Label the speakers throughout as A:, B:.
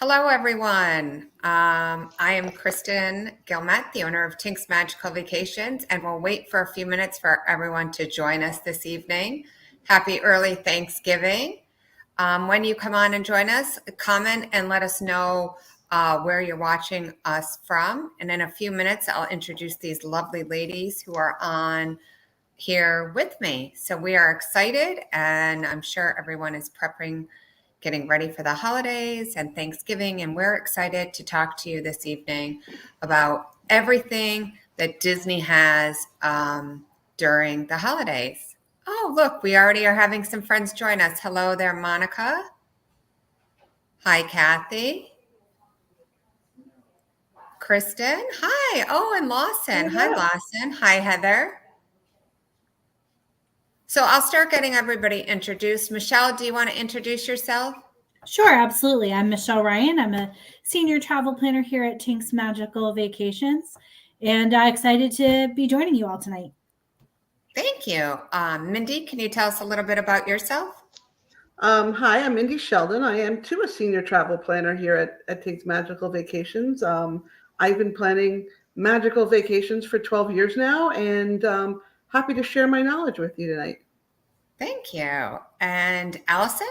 A: Hello, everyone. I am Kristen Gilmet, the owner of Tink's Magical Vacations, and we'll wait for a few minutes for everyone to join us this evening. Happy early Thanksgiving. When you come on and join us, comment and let us know where you're watching us from. And in a few minutes, I'll introduce these lovely ladies who are on here with me. So we are excited, and I'm sure everyone is getting ready for the holidays and Thanksgiving. And we're excited to talk to you this evening about everything that Disney has during the holidays. Oh, look, we already are having some friends join us. Hello there, Monica. Hi, Kathy. Kristen. Hi. Oh, and Lawson. Hi, Lawson. Hi, Heather. So I'll start getting everybody introduced. Michelle, do you want to introduce yourself?
B: Sure, absolutely. I'm Michelle Ryan. I'm a senior travel planner here at Tink's Magical Vacations, and excited to be joining you all tonight.
A: Thank you. Mindy, can you tell us a little bit about yourself?
C: Hi, I'm Mindy Sheldon. I am too a senior travel planner here at Tink's Magical Vacations. I've been planning magical vacations for 12 years now, and happy to share my knowledge with you tonight.
A: Thank you. And Allison?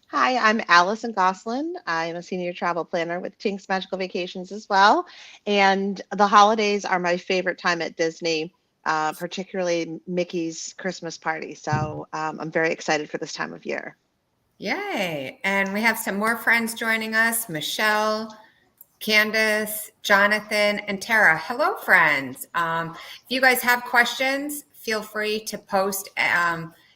D: Hi, I'm Allison Goslin. I'm a senior travel planner with Tink's Magical Vacations as well. And the holidays are my favorite time at Disney, particularly Mickey's Christmas party. So I'm very excited for this time of year.
A: Yay. And we have some more friends joining us, Michelle, Candace, Jonathan, and Tara. Hello, friends. If you guys have questions, feel free to post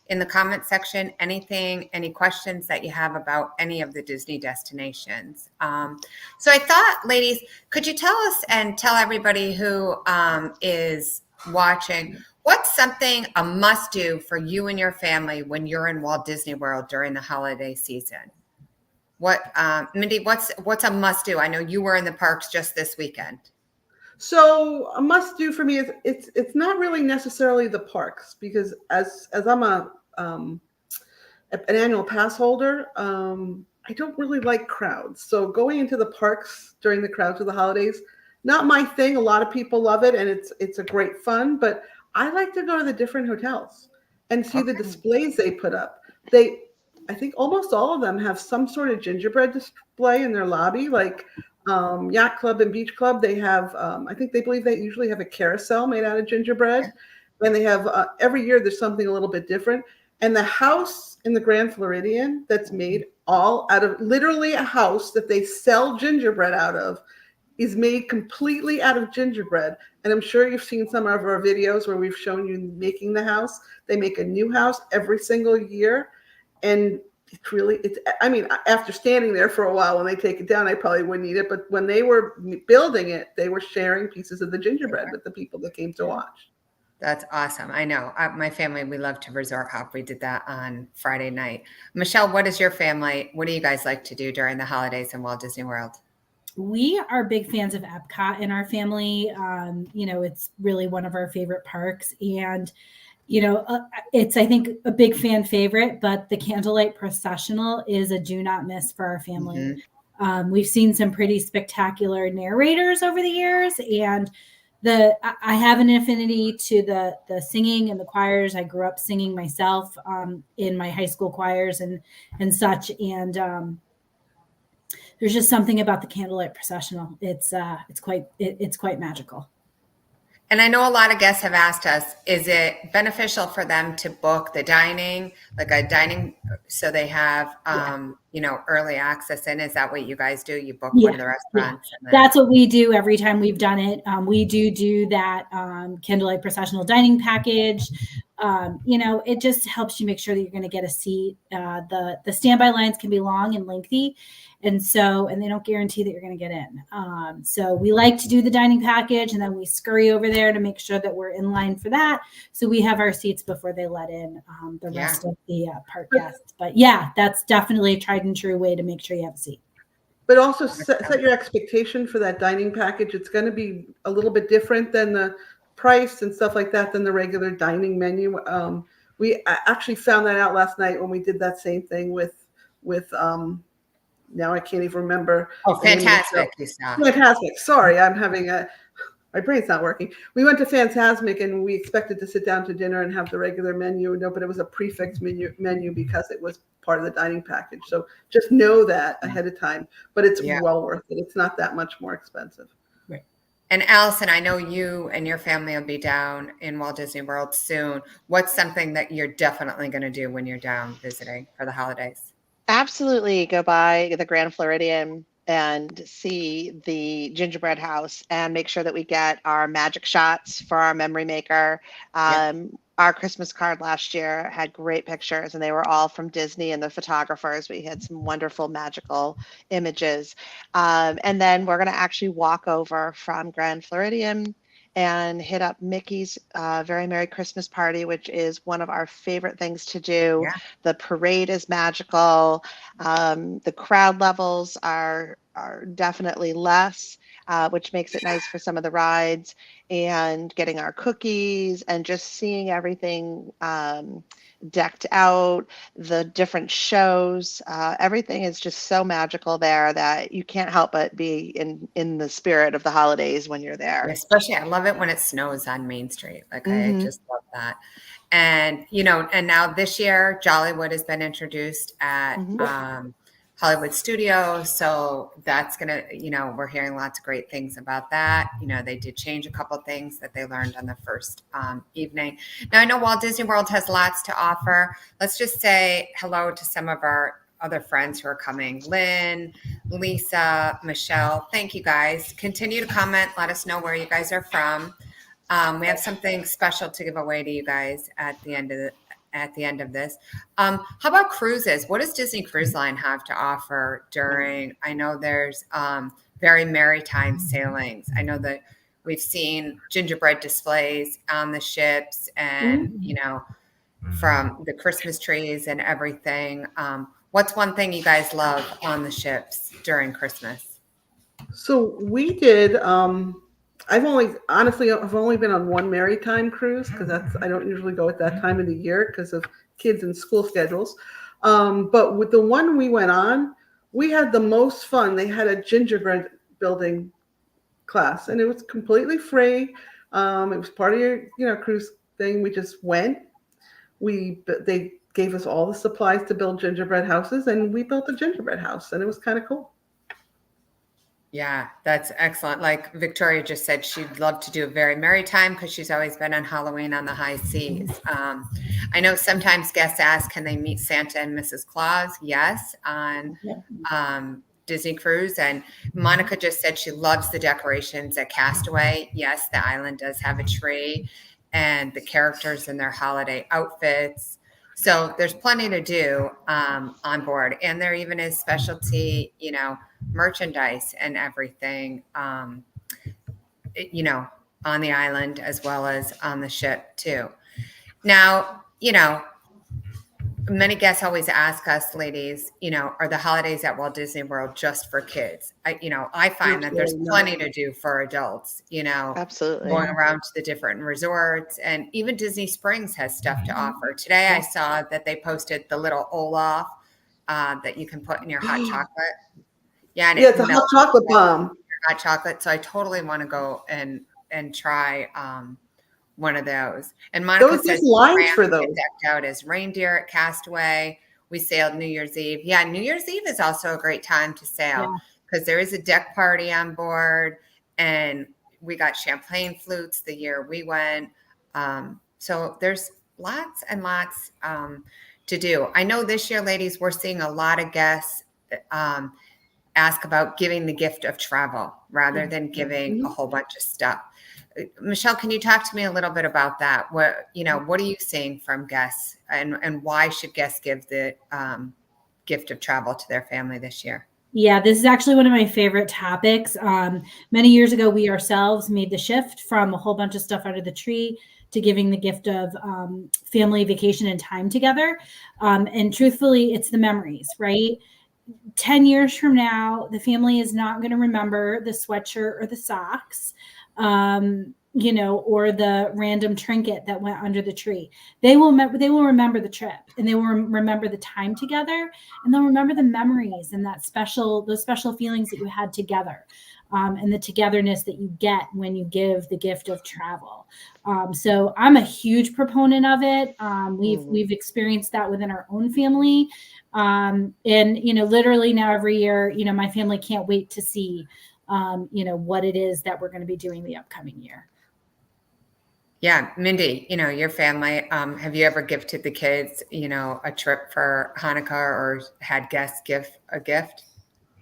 A: in the comment section any questions that you have about any of the Disney destinations. So I thought, ladies, could you tell us and tell everybody who is watching, what's something a must do for you and your family when you're in Walt Disney World during the holiday season? What, Mindy, what's a must do? I know you were in the parks just this weekend.
C: So a must do for me is it's not really necessarily the parks, because as I'm an annual pass holder, I don't really like crowds. So going into the parks during the crowds of the holidays, not my thing. A lot of people love it, and it's a great fun. But I like to go to the different hotels and see the displays they put up. I think almost all of them have some sort of gingerbread display in their lobby, like Yacht Club and Beach Club. They have, they believe they usually have a carousel made out of gingerbread. And they have, every year there's something a little bit different. And the house in the Grand Floridian that's made all out of, literally a house that they sell gingerbread out of, is made completely out of gingerbread. And I'm sure you've seen some of our videos where we've shown you making the house. They make a new house every single year. And after standing there for a while, when they take it down, I probably wouldn't eat it. But when they were building it, they were sharing pieces of the gingerbread with the people that came to watch.
A: That's awesome. I know my family, we love to resort hop. We did that on Friday night. Michelle, what do you guys like to do during the holidays in Walt Disney World?
B: We are big fans of Epcot in our family. It's really one of our favorite parks. And it's, I think, a big fan favorite, but the candlelight processional is a do not miss for our family. Mm-hmm. We've seen some pretty spectacular narrators over the years, and I have an affinity to the singing and the choirs. I grew up singing myself in my high school choirs and such. And there's just something about the candlelight processional. It's quite magical.
A: And I know a lot of guests have asked us, is it beneficial for them to book the dining, like a dining, so they have, early access in? Is that what you guys do? You book one of the restaurants?
B: Yeah. That's what we do every time we've done it. We do that candlelight processional dining package. It just helps you make sure that you're going to get a seat. The standby lines can be long and lengthy. And they don't guarantee that you're going to get in. So we like to do the dining package, and then we scurry over there to make sure that we're in line for that. So we have our seats before they let in the rest of the park guests. But yeah, that's definitely a tried and true way to make sure you have a seat.
C: But also set your expectation for that dining package. It's going to be a little bit different than the price and stuff like that than the regular dining menu. We actually found that out last night when we did that same thing with now I can't even remember.
A: Oh,
C: the name of the show.
A: fantastic! You saw.
C: Fantastic. Sorry, I'm having my brain's not working. We went to Fantasmic and we expected to sit down to dinner and have the regular menu. No, but it was a prefix menu because it was part of the dining package. So just know that ahead of time. But it's well worth it. It's not that much more expensive.
B: Right.
A: And Allison, I know you and your family will be down in Walt Disney World soon. What's something that you're definitely going to do when you're down visiting for the holidays?
D: Absolutely go by the Grand Floridian and see the gingerbread house and make sure that we get our magic shots for our memory maker. Our Christmas card last year had great pictures and they were all from Disney and the photographers. We had some wonderful magical images. And then we're going to actually walk over from Grand Floridian and hit up Mickey's Very Merry Christmas Party, which is one of our favorite things to do.
A: Yeah.
D: The parade is magical. The crowd levels are definitely less, which makes it nice for some of the rides, and getting our cookies and just seeing everything decked out, the different shows. Everything is just so magical there that you can't help but be in the spirit of the holidays when you're there.
A: Especially, I love it when it snows on Main Street. Like, I just love that. And, and now this year, Jollywood has been introduced at Hollywood Studios. So that's going to, we're hearing lots of great things about that. They did change a couple of things that they learned on the first evening. Now, I know Walt Disney World has lots to offer. Let's just say hello to some of our other friends who are coming. Lynn, Lisa, Michelle, thank you guys. Continue to comment. Let us know where you guys are from. We have something special to give away to you guys at the end of this. How about cruises? What does Disney Cruise Line have to offer during? I know there's very maritime sailings. I know that we've seen gingerbread displays on the ships, and from the Christmas trees and everything. What's one thing you guys love on the ships during Christmas?
C: So we did. I've only been on one maritime cruise because I don't usually go at that time of the year because of kids and school schedules. But with the one we went on, we had the most fun. They had a gingerbread building class, and it was completely free. It was part of your cruise thing. We just went. They gave us all the supplies to build gingerbread houses, and we built a gingerbread house, and it was kind of cool.
A: Yeah, that's excellent. Like Victoria just said, she'd love to do a very merry time because she's always been on Halloween on the high seas. I know sometimes guests ask, can they meet Santa and Mrs. Claus? Yes, on Disney Cruise. And Monica just said she loves the decorations at Castaway. Yes, the island does have a tree and the characters in their holiday outfits. So there's plenty to do on board. And there even is specialty, merchandise and everything, on the island as well as on the ship too. Now, many guests always ask us, ladies, are the holidays at Walt Disney World just for kids? I find that there's plenty to do for adults,
D: Absolutely.
A: Going around to the different resorts, and even Disney Springs has stuff to offer. Today I saw that they posted the little Olaf that you can put in your hot chocolate. Yeah, and
C: it's a hot chocolate bomb.
A: Hot chocolate. So I totally want to go and try one of those. And Monica says
C: lines for those
A: decked out as reindeer at Castaway. We sailed New Year's Eve. Yeah, New Year's Eve is also a great time to sail because there is a deck party on board, and we got champagne flutes the year we went. So there's lots and lots to do. I know this year, ladies, we're seeing a lot of guests ask about giving the gift of travel rather than giving a whole bunch of stuff. Michelle, can you talk to me a little bit about that? What are you seeing from guests, and why should guests give the gift of travel to their family this year?
B: Yeah, this is actually one of my favorite topics. Many years ago, we ourselves made the shift from a whole bunch of stuff under the tree to giving the gift of family vacation and time together. And truthfully, it's the memories, right? 10 years from now, the family is not going to remember the sweatshirt or the socks. or the random trinket that went under the tree. They will remember the trip, and they will remember the time together, and they'll remember the memories and those special feelings that you had together, and the togetherness that you get when you give the gift of travel. So I'm a huge proponent of it. We've experienced that within our own family. And, literally now every year, my family can't wait to see, what it is that we're going to be doing the upcoming year.
A: Yeah, Mindy, your family, have you ever gifted the kids, a trip for Hanukkah or had guests give a gift?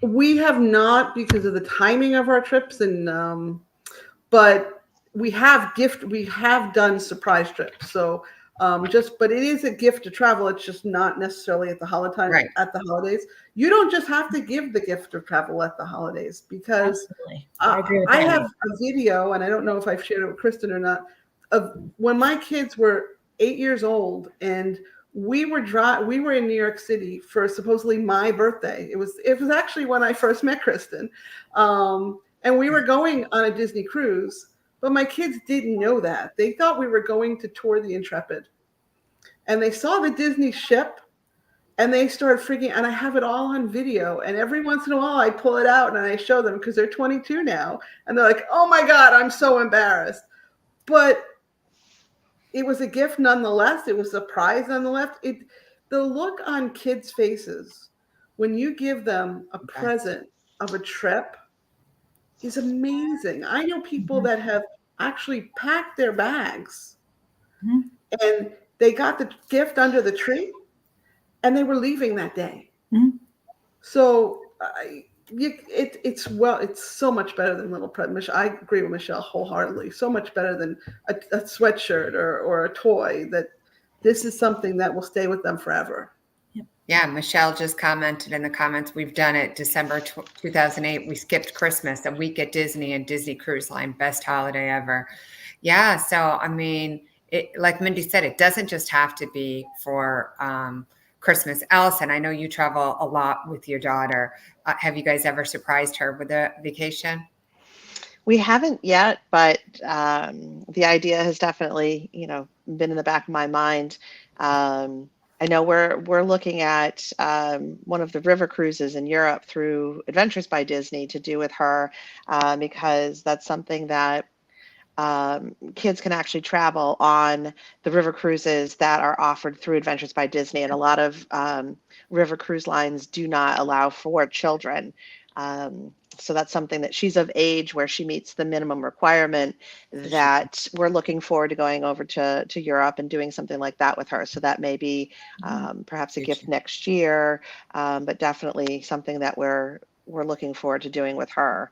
C: We have not, because of the timing of our trips, and but we have done surprise trips. So but it is a gift to travel. It's just not necessarily at the
A: Right.
C: at the holidays. You don't just have to give the gift of travel at the holidays, because
B: Absolutely. I agree with
C: I
B: that.
C: have a video, and I don't know if I've shared it with Kristen or not, of when my kids were 8 years old, and we were in New York City for supposedly my birthday. It was actually when I first met Kristen, and we were going on a Disney cruise. But my kids didn't know that. They thought we were going to tour the Intrepid, and they saw the Disney ship, and they started freaking. And I have it all on video. And every once in a while, I pull it out and I show them, because they're 22 now, and they're like, "Oh my God, I'm so embarrassed." But it was a gift nonetheless. It was a prize nonetheless. The look on kids' faces when you give them a present of a trip is amazing. I know people that have actually packed their bags,
B: Mhm.
C: and they got the gift under the tree, and they were leaving that day.
B: Mhm.
C: So it's so much better than little present. I agree with Michelle wholeheartedly. So much better than a sweatshirt or a toy. That this is something that will stay with them forever.
A: Yeah, Michelle just commented in the comments, we've done it December 2008. We skipped Christmas, a week at Disney and Disney Cruise Line, best holiday ever. Yeah, so I mean, like Mindy said, it doesn't just have to be for Christmas. Allison, I know you travel a lot with your daughter. Have you guys ever surprised her with a vacation?
D: We haven't yet, but the idea has definitely, been in the back of my mind. I know we're looking at one of the river cruises in Europe through Adventures by Disney to do with her, because that's something that kids can actually travel on the river cruises that are offered through Adventures by Disney, and a lot of river cruise lines do not allow for children. So that's something that she's of age where she meets the minimum requirement, that we're looking forward to going over to Europe and doing something like that with her. So that may be perhaps a gift next year, but definitely something that we're looking forward to doing with her.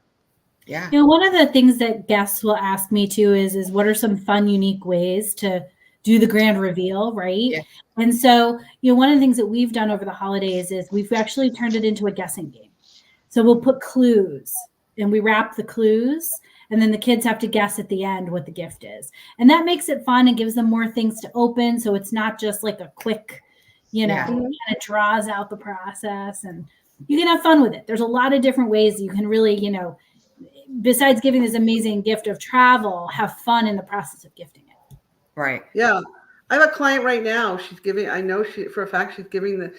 A: Yeah.
B: One of the things that guests will ask me too is what are some fun, unique ways to do the grand reveal, right?
A: Yeah.
B: And so, one of the things that we've done over the holidays is we've actually turned it into a guessing game. So we'll put clues, and we wrap the clues, and then the kids have to guess at the end what the gift is. And that makes it fun and gives them more things to open. So it's not just like a quick, kind of draws out the process, and you can have fun with it. There's a lot of different ways you can really, besides giving this amazing gift of travel, have fun in the process of gifting it.
A: Right.
C: Yeah. I have a client right now. I know for a fact she's giving the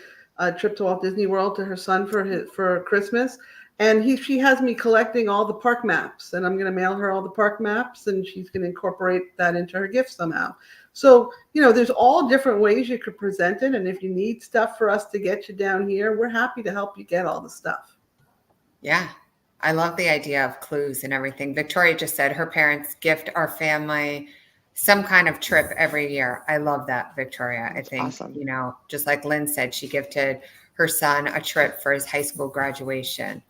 C: trip to Walt Disney World to her son for Christmas. And she has me collecting all the park maps, and I'm going to mail her all the park maps, and she's going to incorporate that into her gift somehow. So, there's all different ways you could present it. And if you need stuff for us to get you down here, we're happy to help you get all the stuff.
A: Yeah. I love the idea of clues and everything. Victoria just said her parents gift our family some kind of trip every year. I love that, Victoria. I think,
D: awesome.
A: Just like Lynn said, she gifted her son a trip for his high school graduation.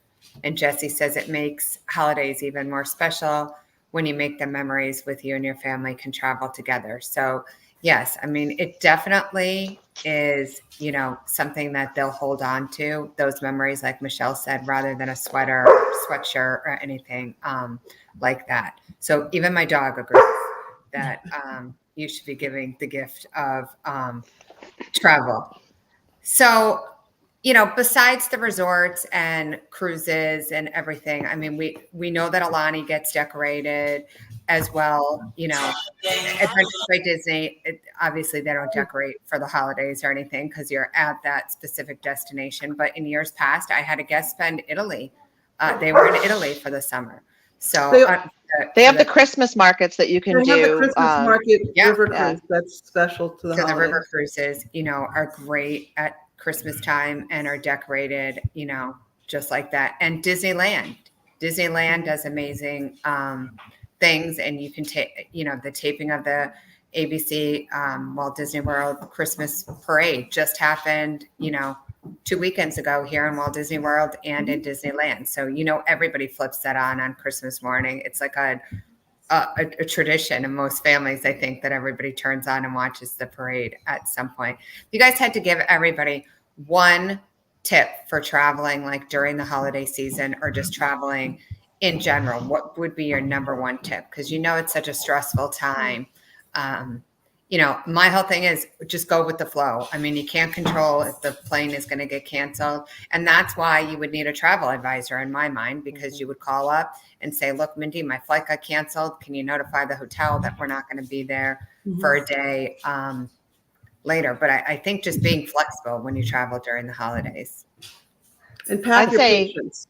A: And Jessie says it makes holidays even more special when you make the memories with you and your family can travel together. So yes, I mean, it definitely is, something that they'll hold on to, those memories, like Michelle said, rather than a sweatshirt or anything like that. So even my dog agrees that you should be giving the gift of travel. So, besides the resorts and cruises and everything, I mean, we know that Alani gets decorated. as well, Adventures by Disney, obviously they don't decorate for the holidays or anything because you're at that specific destination. But in years past, I had a guest spend Italy. They were in Italy for the summer. So
C: They,
D: They have the Christmas markets that you can
C: they have the
D: do.
C: Christmas market
A: yeah.
C: river
D: Yeah.
C: cruise that's special to the
A: So the
C: holidays.
A: river cruises, are great at Christmas time and are decorated, just like that. And Disneyland does amazing things, and you can take, the taping of the ABC Walt Disney World Christmas Parade just happened, 2 weekends ago here in Walt Disney World and in Disneyland. So, everybody flips that on Christmas morning. It's like a tradition in most families, I think, that everybody turns on and watches the parade at some point. If you guys had to give everybody one tip for traveling, like during the holiday season or just traveling in general, what would be your number one tip? Because it's such a stressful time. My whole thing is just go with the flow. I mean, you can't control if the plane is going to get canceled. And that's why you would need a travel advisor in my mind, because you would call up and say, look, Mindy, my flight got canceled. Can you notify the hotel that we're not going to be there for a day later? But I think just being flexible when you travel during the holidays.
C: And pack
D: I'd
C: your
D: say-
C: patience.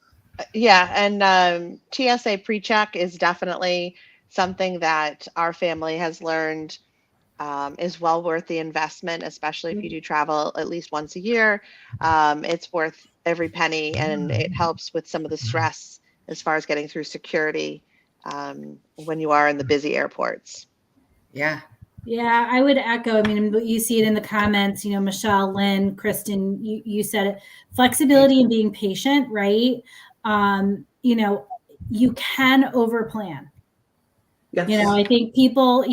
D: Yeah, and TSA pre-check is definitely something that our family has learned is well worth the investment, especially if you do travel at least once a year. It's worth every penny, and it helps with some of the stress as far as getting through security when you are in the busy airports.
A: Yeah.
B: Yeah, I would echo. I mean, you see it in the comments, Michelle, Lynn, Kristen, you said it, flexibility and being patient, right? You can overplan.
C: Yes.
B: I think people,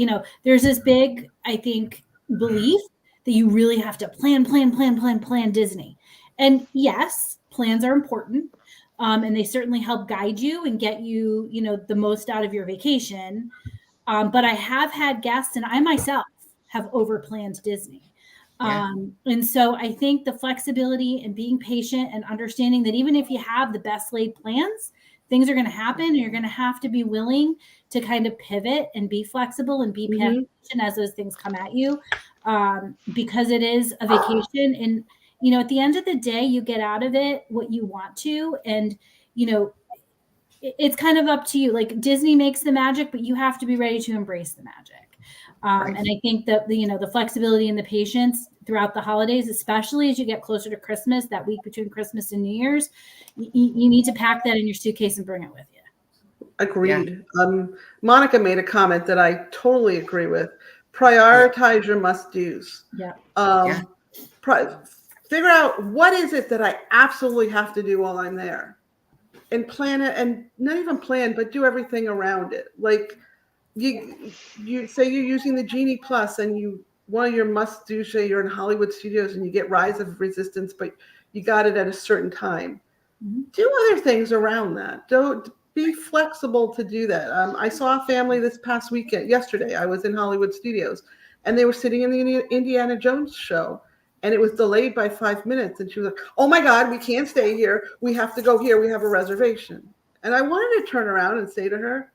B: there's this big, I think, belief that you really have to plan Disney. And yes, plans are important. And they certainly help guide you and get you, the most out of your vacation. But I have had guests, and I myself have overplanned Disney. And so I think the flexibility and being patient and understanding that even if you have the best laid plans, things are going to happen, and you're going to have to be willing to kind of pivot and be flexible and be patient as those things come at you, because it is a vacation. And, at the end of the day, you get out of it what you want to. And, it's kind of up to you. Like, Disney makes the magic, but you have to be ready to embrace the magic.
A: Right.
B: And I think that the flexibility and the patience throughout the holidays, especially as you get closer to Christmas, that week between Christmas and New Year's, you need to pack that in your suitcase and bring it with you.
C: Agreed. Monica made a comment that I totally agree with. Prioritize your must-dos.
B: Yeah.
C: Figure out what is it that I absolutely have to do while I'm there, and plan it, and not even plan, but do everything around it. Like you say you're using the Genie Plus, and one of your must-do, say you're in Hollywood Studios and you get Rise of Resistance, but you got it at a certain time. Do other things around that. Don't be flexible to do that. I saw a family this past weekend. Yesterday, I was in Hollywood Studios, and they were sitting in the Indiana Jones show, and it was delayed by 5 minutes. And she was like, "Oh my God, we can't stay here. We have to go here. We have a reservation." And I wanted to turn around and say to her,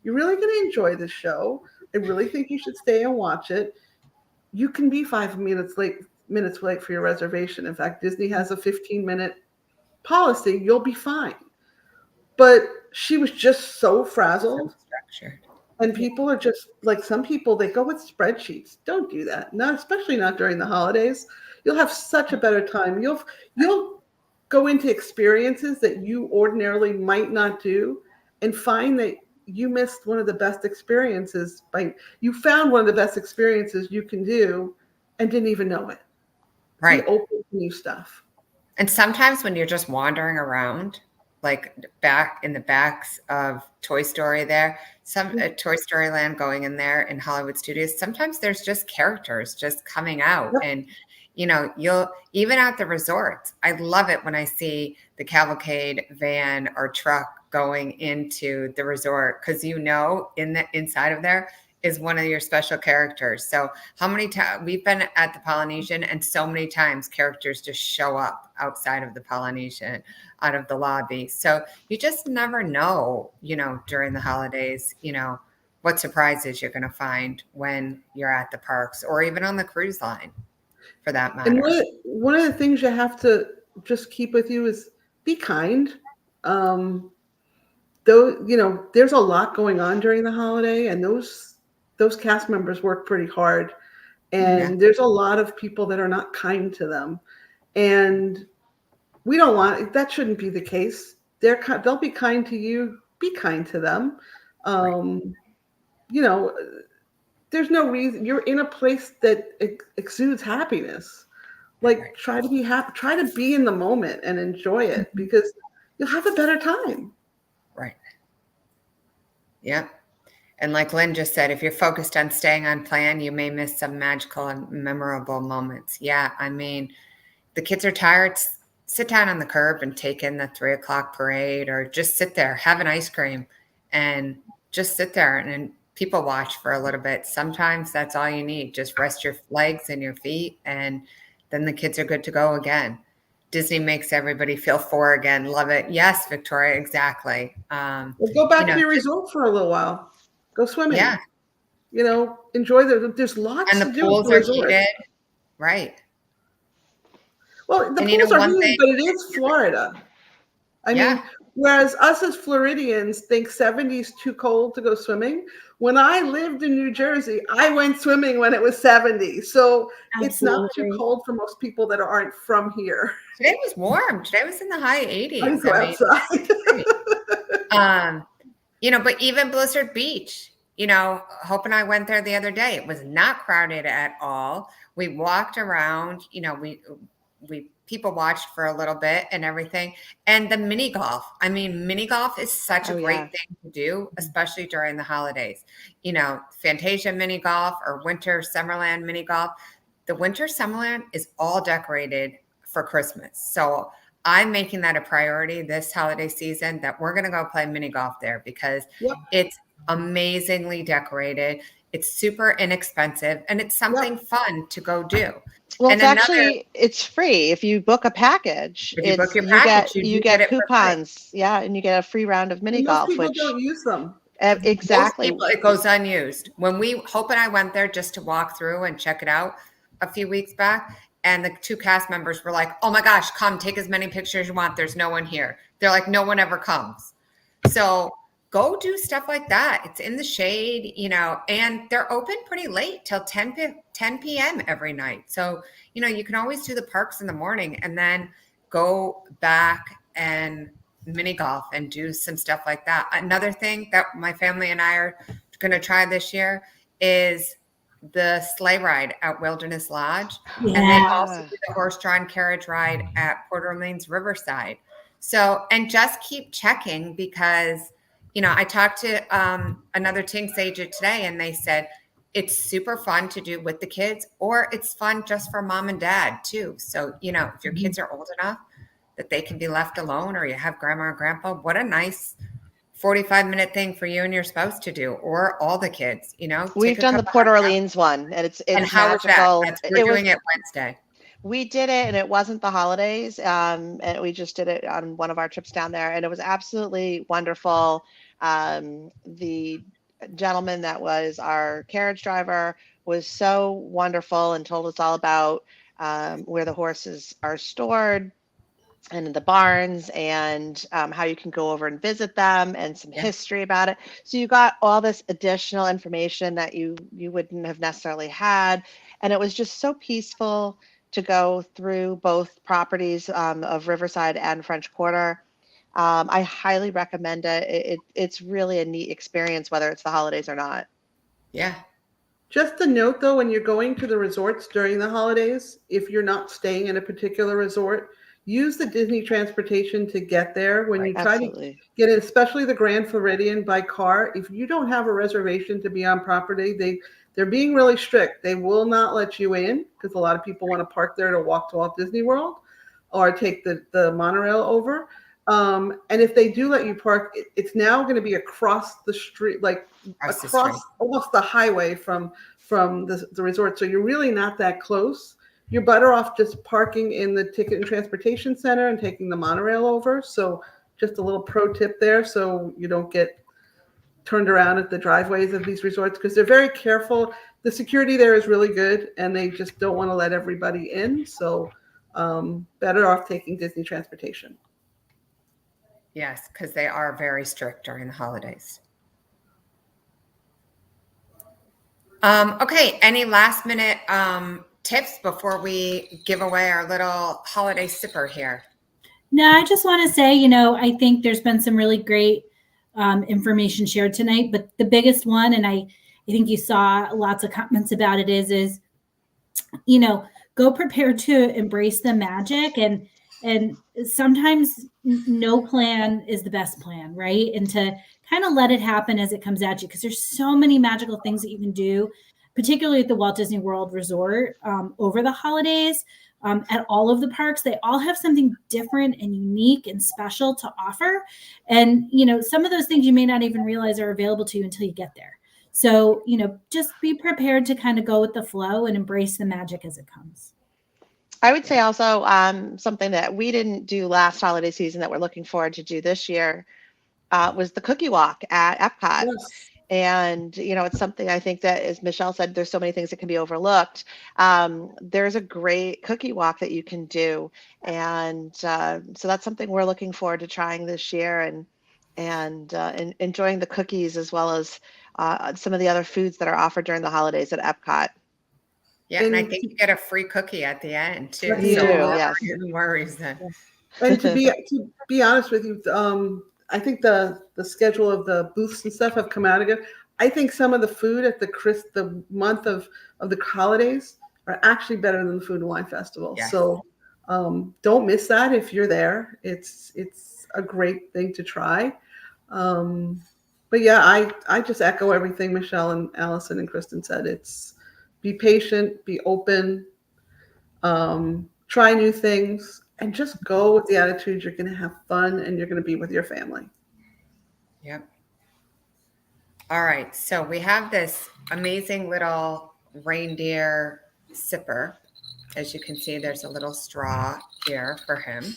C: "You're really going to enjoy this show. I really think you should stay and watch it. You can be 5 minutes late for your reservation. In fact, Disney has a 15-minute policy. You'll be fine." But she was just so frazzled.
A: Structured.
C: And people are just like, some people, they go with spreadsheets. Don't do that. Especially not during the holidays. You'll have such a better time. You'll go into experiences that you ordinarily might not do, and find that you missed one of the best experiences. You found one of the best experiences you can do and didn't even know it.
A: Right.
C: Be open to new stuff.
A: And sometimes when you're just wandering around, like back in the backs of Toy Story there, Toy Story Land going in there in Hollywood Studios, sometimes there's just characters just coming out. And, you'll, even at the resorts, I love it when I see the cavalcade van or truck going into the resort, because in the inside of there is one of your special characters. So how many times we've been at the Polynesian, and so many times characters just show up outside of the Polynesian, out of the lobby. So you just never know, during the holidays, what surprises you're going to find when you're at the parks or even on the cruise line, for that
C: And
A: matter.
C: one of the things you have to just keep with you is be kind. Though, there's a lot going on during the holiday, and those cast members work pretty hard,
A: Yeah.
C: and there's a lot of people that are not kind to them, and we don't want that. Shouldn't be the case. They'll be kind to you. Be kind to them.
A: Right.
C: You know, there's no reason. You're in a place that exudes happiness. Like,
A: Right.
C: try to be happy. Try to be in the moment and enjoy it, because you'll have a better time.
A: Right. Yeah. And like Lynn just said, if you're focused on staying on plan, you may miss some magical and memorable moments. Yeah. I mean, the kids are tired. Sit down on the curb and take in the 3 o'clock parade, or just sit there, have an ice cream, and just sit there and people watch for a little bit. Sometimes that's all you need. Just rest your legs and your feet, and then the kids are good to go again. Disney makes everybody feel four again. Love it. Yes, Victoria, exactly.
C: Well, go back to your resort for a little while. Go swimming.
A: Yeah.
C: Enjoy there's lots
A: And
C: to
A: the
C: do at
A: pools
C: the
A: are
C: resort.
A: heated. Right.
C: Well, the
A: And
C: pools are
A: one
C: heated,
A: thing,
C: but it is Florida. I mean, whereas us as Floridians think 70 is too cold to go swimming. When I lived in New Jersey, I went swimming when it was 70. So It's not too cold for most people that aren't from here.
A: Today was warm. Today was in the high 80s.
C: I go outside.
A: But even Blizzard Beach, Hope and I went there the other day. It was not crowded at all. We walked around, we people watched for a little bit and everything. And the mini golf. I mean, mini golf is such a great thing to do, especially during the holidays. Fantasia mini golf or Winter Summerland mini golf. The Winter Summerland is all decorated for Christmas. So I'm making that a priority this holiday season, that we're going to go play mini golf there, because it's amazingly decorated. It's super inexpensive, and it's something fun to go do.
D: Well,
A: and
D: it's free if you book a package.
A: If you book your package,
D: you get coupons. Yeah, and you get a free round of mini golf.
C: Most people don't use them.
D: Exactly.
A: Most people, it goes unused. When Hope and I went there just to walk through and check it out a few weeks back, and the two cast members were like, "Oh my gosh, come take as many pictures as you want. There's no one here." They're like, "No one ever comes." So go do stuff like that. It's in the shade, and they're open pretty late till 10 p.m. every night. So, you can always do the parks in the morning and then go back and mini golf and do some stuff like that. Another thing that my family and I are going to try this year is the sleigh ride at Wilderness Lodge.
B: Yeah.
A: And they also do the horse-drawn carriage ride at Port Orleans Riverside. So, and just keep checking, because I talked to another Tink agent today, and they said it's super fun to do with the kids, or it's fun just for mom and dad too. So, if your kids are old enough that they can be left alone, or you have grandma or grandpa, what a nice 45-minute thing for you and your spouse to do, or all the kids,
D: We've done the Port Orleans one, and it's
A: how
D: magical.
A: Was that? We're doing it Wednesday.
D: We did it, and it wasn't the holidays. And we just did it on one of our trips down there, and it was absolutely wonderful. The gentleman that was our carriage driver was so wonderful and told us all about where the horses are stored and in the barns, and how you can go over and visit them, and some history about it. So you got all this additional information that you wouldn't have necessarily had. And it was just so peaceful to go through both properties of Riverside and French Quarter. I highly recommend it. It's really a neat experience, whether it's the holidays or not.
A: Yeah.
C: Just a note, though, when you're going to the resorts during the holidays, if you're not staying in a particular resort, use the Disney transportation to get there. When you try to get in, especially the Grand Floridian by car, if you don't have a reservation to be on property, they're being really strict. They will not let you in, because a lot of people want to park there to walk to Walt Disney World or take the monorail over. And if they do let you park, it's now going to be across the street, like across almost the highway from the resort. So you're really not that close. You're better off just parking in the Ticket and Transportation Center and taking the monorail over. So just a little pro tip there, so you don't get turned around at the driveways of these resorts because they're very careful. The security there is really good, and they just don't want to let everybody in. So better off taking Disney transportation.
A: Yes, because they are very strict during the holidays. Okay, any last minute tips before we give away our little holiday sipper here?
B: No, I just want to say, I think there's been some really great information shared tonight, but the biggest one, and I think you saw lots of comments about it, is go prepared to embrace the magic, and sometimes no plan is the best plan, right? And to kind of let it happen as it comes at you, because there's so many magical things that you can do, particularly at the Walt Disney World Resort over the holidays. At all of the parks, they all have something different and unique and special to offer. And, some of those things you may not even realize are available to you until you get there. So, just be prepared to kind of go with the flow and embrace the magic as it comes.
D: I would say also something that we didn't do last holiday season that we're looking forward to do this year was the cookie walk at Epcot.
C: Yes.
D: And, it's something I think that, as Michelle said, there's so many things that can be overlooked. There's a great cookie walk that you can do. And so that's something we're looking forward to trying this year, and enjoying the cookies as well as some of the other foods that are offered during the holidays at Epcot.
A: Yeah, and I think you get a free cookie at the end too.
D: You
A: so
D: do,
A: no
D: yes.
A: worries then.
C: And to be honest with you, I think the schedule of the booths and stuff have come out again. I think some of the food at the month of the holidays are actually better than the Food and Wine Festival.
A: Yes.
C: So don't miss that if you're there. It's a great thing to try. But yeah, I just echo everything Michelle and Allison and Kristen said. It's be patient, be open, try new things, and just go with the attitude you're going to have fun and you're going to be with your family.
A: Yep. All right. So we have this amazing little reindeer sipper. As you can see, there's a little straw here for him.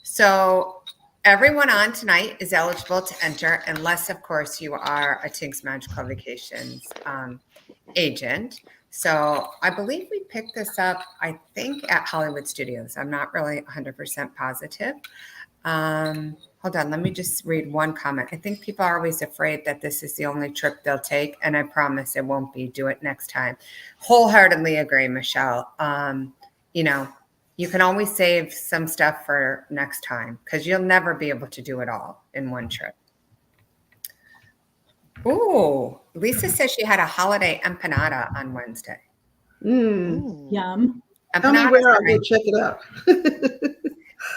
A: So everyone on tonight is eligible to enter, unless, of course, you are a Tink's Magical Vacations agent. So I believe we picked this up, I think, at Hollywood Studios. I'm not really 100% positive. Hold on, let me just read one comment. I think people are always afraid that this is the only trip they'll take, and I promise it won't be. Do it next time. Wholeheartedly agree, Michelle. You can always save some stuff for next time because you'll never be able to do it all in one trip. Ooh, Lisa says she had a holiday empanada on Wednesday.
B: Yum.
C: Tell me where I'll go check it out.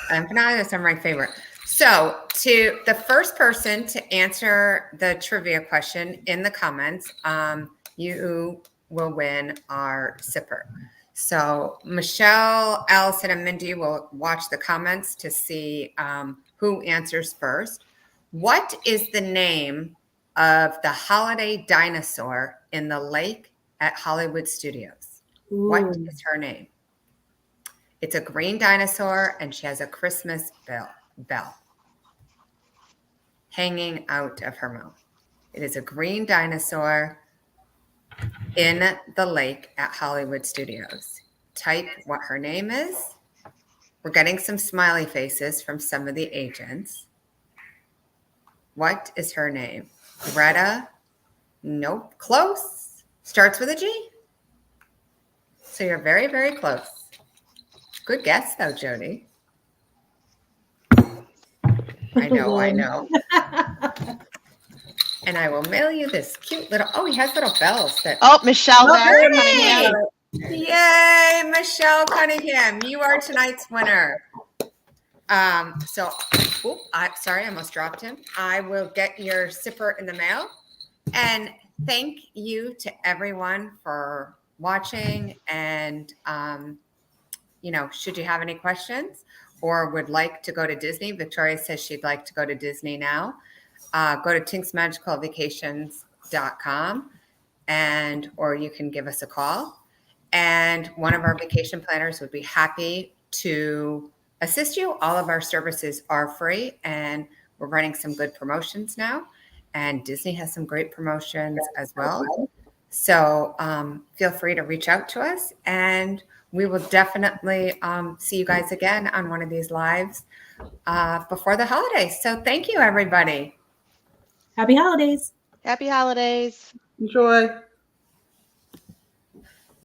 A: Empanadas are my favorite. So to the first person to answer the trivia question in the comments, you will win our sipper. So Michelle, Allison, and Mindy will watch the comments to see who answers first. What is the name of the holiday dinosaur in the lake at Hollywood Studios?
B: Ooh.
A: What is her name? It's a green dinosaur, and she has a Christmas bell hanging out of her mouth. It is a green dinosaur in the lake at Hollywood Studios. Type what her name is. We're getting some smiley faces from some of the agents. What is her name? Greta? Nope. Close. Starts with a G. So you're very, very close. Good guess, though, Jody. I know. And I will mail you this cute little, he has little bells.
D: Michelle there.
A: Yay, Michelle Cunningham. You are tonight's winner. Sorry, I almost dropped him. I will get your sipper in the mail. And thank you to everyone for watching. And, should you have any questions or would like to go to Disney, Victoria says she'd like to go to Disney now. Go to tinksmagicalvacations.com or you can give us a call. And one of our vacation planners would be happy to assist you. All of our services are free and we're running some good promotions now. and Disney has some great promotions as well. So feel free to reach out to us, and we will definitely see you guys again on one of these lives before the holidays. So thank you, everybody.
B: Happy holidays.
D: Happy holidays.
C: Enjoy.